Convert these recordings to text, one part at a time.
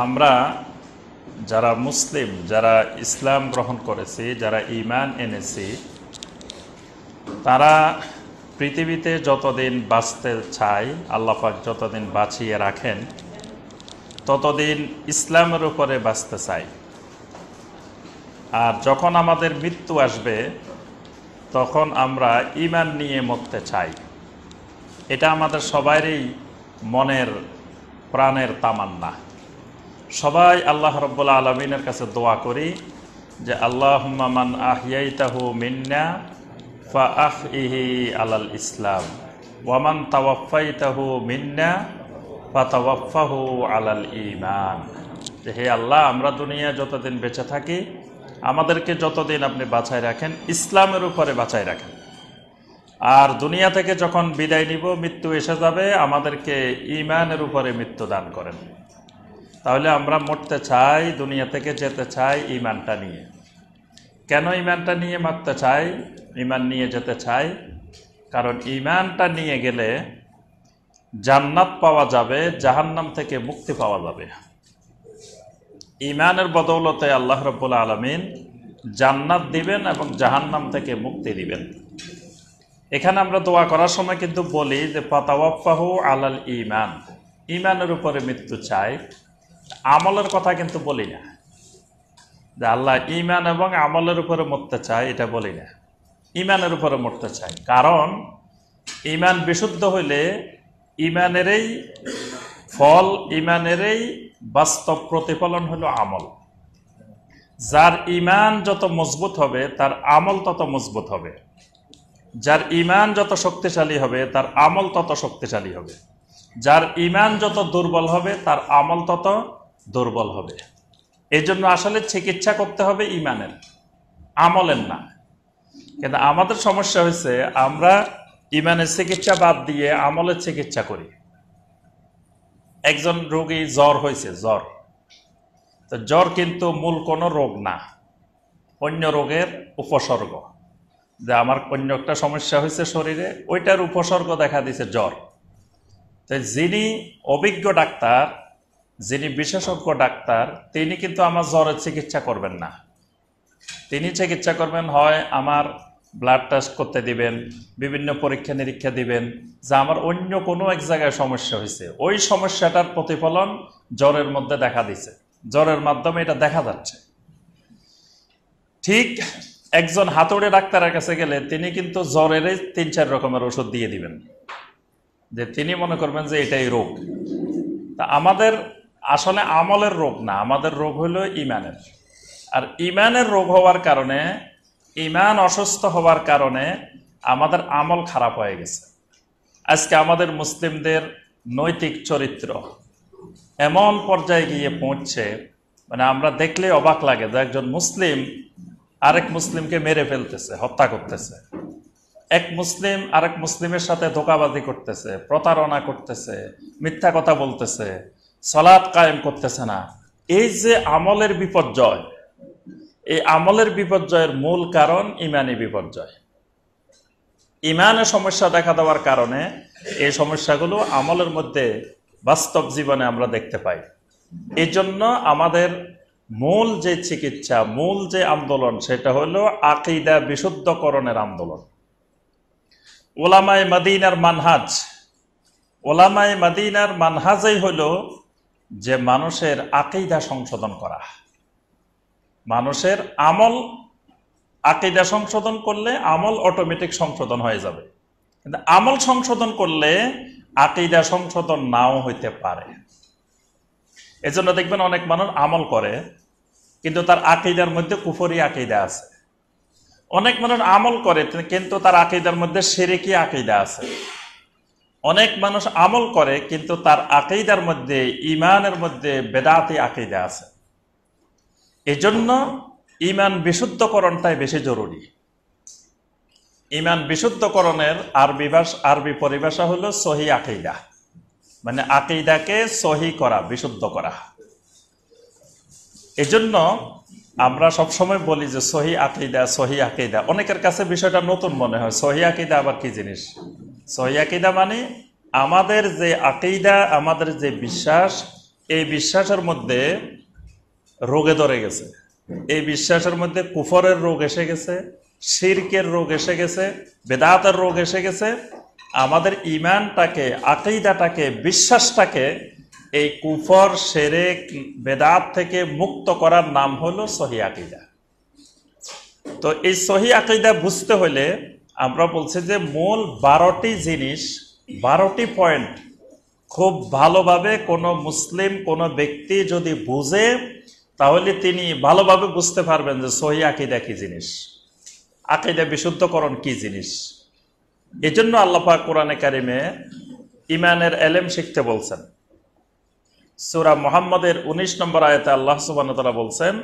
আমরা যারা মুসলিম, যারা ইসলাম গ্রহণ করেছি, যারা ঈমান এনেছি, তারা পৃথিবীতে যতদিন বাঁচতে চাই, আল্লাহ পাক যতদিন বাঁচিয়ে রাখেন ততদিন ইসলামের উপরে বাঁচতে চাই। আর যখন আমাদের মৃত্যু আসবে তখন আমরা ঈমান নিয়ে মরতে চাই। এটা আমাদের সবারই মনের প্রাণের তামান্না। সবাই আল্লাহ রাব্বুল আলামিনের কাছে দোয়া করি যে আল্লাহুম্মা মান আহইয়াইতাহু মিন্না ফাআহইহি আলাল ইসলাম ওয়া মান তাওয়াফাইতাহু মিন্না ফাতাওয়াফাহু আলাল ঈমান। যে হে আল্লাহ, আমরা দুনিয়া যতদিন বেঁচে থাকি আমাদেরকে যতদিন আপনি বাঁচায় রাখেন ইসলামের উপরে বাঁচায় রাখেন, আর দুনিয়া থেকে যখন বিদায় নিব, মৃত্যু এসে যাবে, আমাদেরকে ঈমানের উপরে মৃত্যু দান করেন। তাহলে আমরা মরতে চাই, দুনিয়া থেকে যেতে চাই ঈমানটা নিয়ে। কেন ঈমানটা নিয়ে মরতে চাই, ঈমান নিয়ে যেতে চাই? কারণ ঈমানটা নিয়ে গেলে জান্নাত পাওয়া যাবে, জাহান্নাম থেকে মুক্তি পাওয়া যাবে। ঈমানের বদৌলতে আল্লাহ রাব্বুল আলামিন জান্নাত দিবেন এবং জাহান্নাম থেকে মুক্তি দিবেন। এখানে আমরা দোয়া করার সময় কিন্তু বলি যে ফাতাওয়াফাহু আলাল ঈমান, ঈমানের উপরে মৃত্যু চাই। আমলের কথা কিন্তু বলি না যে আল্লাহ ঈমান এবং আমলের উপরে মরতে চাই, এটা বলি না। ঈমানের উপরে মরতে চাই, কারণ ঈমান বিশুদ্ধ হইলে ঈমানেরই ফল, ঈমানেরই বাস্তব প্রতিফলন হলো আমল। যার ঈমান যত মজবুত হবে তার আমল তত মজবুত হবে, যার ঈমান যত শক্তিশালী হবে তার আমল তত শক্তিশালী হবে, যার ঈমান যত দুর্বল হবে তার আমল তত দুর্বল হবে। এই জন্য আসলে চিকিৎসা করতে হবে ঈমানের, আমলের না। কিন্তু আমাদের সমস্যা হয়েছে আমরা ঈমানের চিকিৎসা বাদ দিয়ে আমলের চিকিৎসা করি। একজন রোগী জ্বর হয়েছে, জ্বর, তো জ্বর কিন্তু মূল কোনো রোগ না, অন্য রোগের উপসর্গ। যে আমার অন্য একটা সমস্যা হয়েছে শরীরে, ওইটার উপসর্গ দেখা দিছে জ্বর। তো যিনি অভিজ্ঞ ডাক্তার, যিনি বিশেষজ্ঞ ডাক্তার, তিনি কিন্তু আমার জ্বরের চিকিৎসা করবেন না। তিনি চিকিৎসা করবেন হয় আমার ব্লাড টেস্ট করতে দিবেন, বিভিন্ন পরীক্ষা নিরীক্ষা দিবেন যে আমার অন্য কোনো এক জায়গায় সমস্যা হয়েছে, ওই সমস্যাটার প্রতিফলন জ্বরের মধ্যে দেখা দিছে, জ্বরের মাধ্যমে এটা দেখা যাচ্ছে। ঠিক একজন হাতুড়ে ডাক্তারের কাছে গেলে তিনি কিন্তু জ্বরের 3-4 রকমের ওষুধ দিয়ে দিবেন, যে তিনি মনে করবেন যে এটাই রোগ। তা আমাদের আসলে আমলের রোগ না, আমাদের রোগ হলো ঈমানের। আর ঈমানের রোগ হওয়ার কারণে, ঈমান অসুস্থ হওয়ার কারণে আমাদের আমল খারাপ হয়ে গেছে। আজকে আমাদের মুসলিমদের নৈতিক চরিত্র এমন পর্যায়ে গিয়ে পৌঁছছে, মানে আমরা দেখলে অবাক লাগে যে একজন মুসলিম আরেক মুসলিমকে মেরে ফেলতেছে, হত্যা করতেছে। এক মুসলিম আরেক মুসলিমের সাথে ধোঁকাবাজি করতেছে, প্রতারণা করতেছে, মিথ্যা কথা বলতেছে, সালাত কায়েম করতেছে না। এই যে আমলের বিপর্যয়, এই আমলের বিপর্যয়ের মূল কারণ ঈমানী বিপর্যয়। ঈমানের সমস্যা দেখা দেওয়ার কারণে এই সমস্যাগুলো আমলের মধ্যে বাস্তব জীবনে আমরা দেখতে পাই। এই জন্য আমাদের মূল যে চিকিৎসা, মূল যে আন্দোলন, সেটা হলো আকীদা বিশুদ্ধকরণের আন্দোলন। ওলামায়ে মদিনার মানহাজ, ওলামায়ে মদিনার মানহাজই হলো যে মানুষের আকীদা সংশোধন করা। মানুষের আমল, আকীদা সংশোধন করলে আমল অটোমেটিক সংশোধন হয়ে যাবে, কিন্তু আমল সংশোধন করলে আকীদা সংশোধন নাও হইতে পারে। এজন্য দেখবেন অনেক মানুষ আমল করে কিন্তু তার আকীদার মধ্যে কুফরি আকীদা আছে। অনেক মানুষ আমল করে কিন্তু তার আকীদার মধ্যে শিরকি আকীদা আছে। অনেক মানুষ আমল করে কিন্তু তার আকীদার মধ্যে, ঈমানের মধ্যে বেদাতি আকীদা আছে। এজন্য ঈমান বিশুদ্ধকরণটাই বেশি জরুরি। ঈমান বিশুদ্ধকরণের আরবি পরিভাষা হলো সহি আকীদা, মানে আকীদাকে সহি করা, বিশুদ্ধ করা। এজন্য আমরা সবসময় বলি যে সহি আকীদা, সহি আকীদা। অনেকের কাছে বিষয়টা নতুন মনে হয়, সহি আকীদা আবার কি জিনিস? সহি আকীদা মানে আমাদের যে আকীদা, আমাদের যে বিশ্বাস, এই বিশ্বাসের মধ্যে রোগে ধরে গেছে, এই বিশ্বাসের মধ্যে কুফরের রোগ এসে গেছে, শিরকের রোগ এসে গেছে, বেদাতের রোগ এসে গেছে। আমাদের ঈমানটাকে, আকীদাটাকে, বিশ্বাসটাকে এই কুফর, শিরক, বেদাত থেকে মুক্ত করার নাম হলো সহিহ আকীদা। তো এই সহিহ আকীদা বুঝতে হলে আমরা বলছি যে মূল 12টি জিনিস, 12টি পয়েন্ট খুব ভালোভাবে কোনো মুসলিম কোনো ব্যক্তি যদি বুঝে, তাহলে তিনি ভালোভাবে বুঝতে পারবেন যে সহিহ আকীদা কি জিনিস, আকীদা বিশুদ্ধকরণ কি জিনিস। এই জন্য আল্লাহ পাক কোরআনে কারিমে ঈমানের এলেম শিখতে বলছেন। সূরা মুহাম্মদের 19 নম্বর আয়াতে আল্লাহ সুবহানাহু ওয়া তাআলা বলছেন,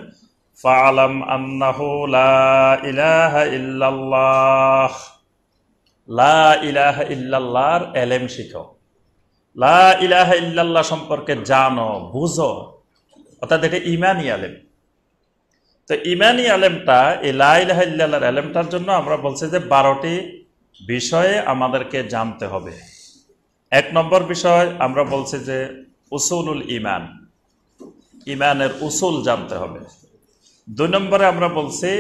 ফাআলাম আন্নাহু লা ইলাহা ইল্লাল্লাহ। লা ইলাহা ইল্লাল্লাহর এলেম শিখো, লা ইলাহা ইল্লাল্লাহ সম্পর্কে জানো, বুঝো, অর্থাৎ এটা ঈমানী আলেম। তো ঈমানী আলেমটা, এই লা ইলাহা ইল্লাল্লাহর আলেমটার জন্য আমরা বলছি যে 12টি বিষয়ে আমাদেরকে জানতে হবে। 1 নম্বর বিষয় আমরা বলছি যে উসুলুল ঈমান, ঈমানের উসুল জানতে হবে। 2 নম্বরে আমরা বলছি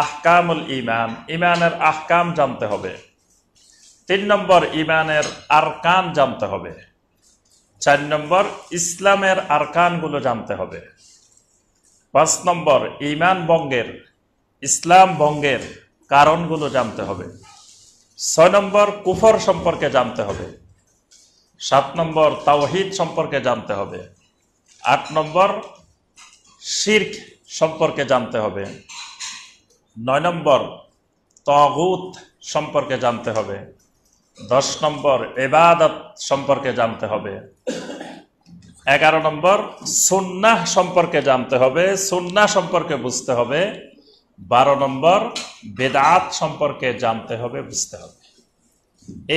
আহকামুল ঈমান, ঈমানের আহকাম জানতে হবে। 3 নম্বর ঈমানের আরকান জানতে হবে। 4 নম্বর ইসলামের আরকানগুলো জানতে হবে। 5 নম্বর ঈমান ভঙ্গের, ইসলাম ভঙ্গের কারণগুলো জানতে হবে। 6 নম্বর কুফর সম্পর্কে জানতে হবে। 7 নম্বর তাওহীদ সম্পর্কে জানতে হবে। 8 নম্বর শিরক সম্পর্কে জানতে হবে। 9 নম্বর তাগুত সম্পর্কে জানতে হবে। 10 নম্বর ইবাদত সম্পর্কে জানতে হবে। 11 নম্বর সুন্নাহ সম্পর্কে জানতে হবে, সুন্নাহ সম্পর্কে বুঝতে হবে। 12 নম্বর বেদাত সম্পর্কে জানতে হবে, বুঝতে হবে।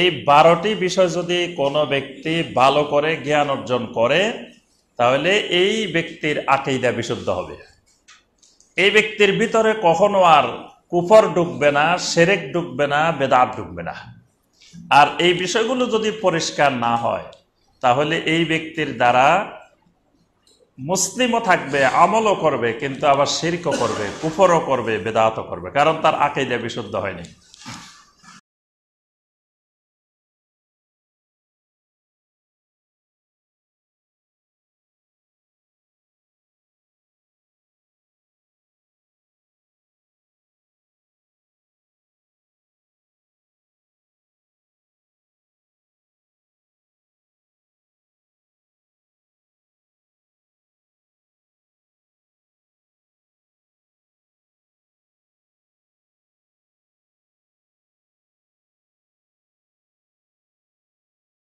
এই 12টি বিষয় যদি কোনো ব্যক্তি ভালো করে জ্ঞান অর্জন করে, তাহলে এই ব্যক্তির আকীদা বিশুদ্ধ হবে। এই ব্যক্তির ভিতরে কখনো আর কুফর ঢুকবে না, শিরক ঢুকবে না, বেদাত ঢুকবে না। আর এই বিষয়গুলো যদি পরিষ্কার না হয়, তাহলে এই ব্যক্তির দ্বারা মুসলিমও থাকবে, আমলও করবে, কিন্তু আবার শিরকও করবে, কুফরও করবে, বেদাতও করবে, কারণ তার আকীদা বিশুদ্ধ হয়নি।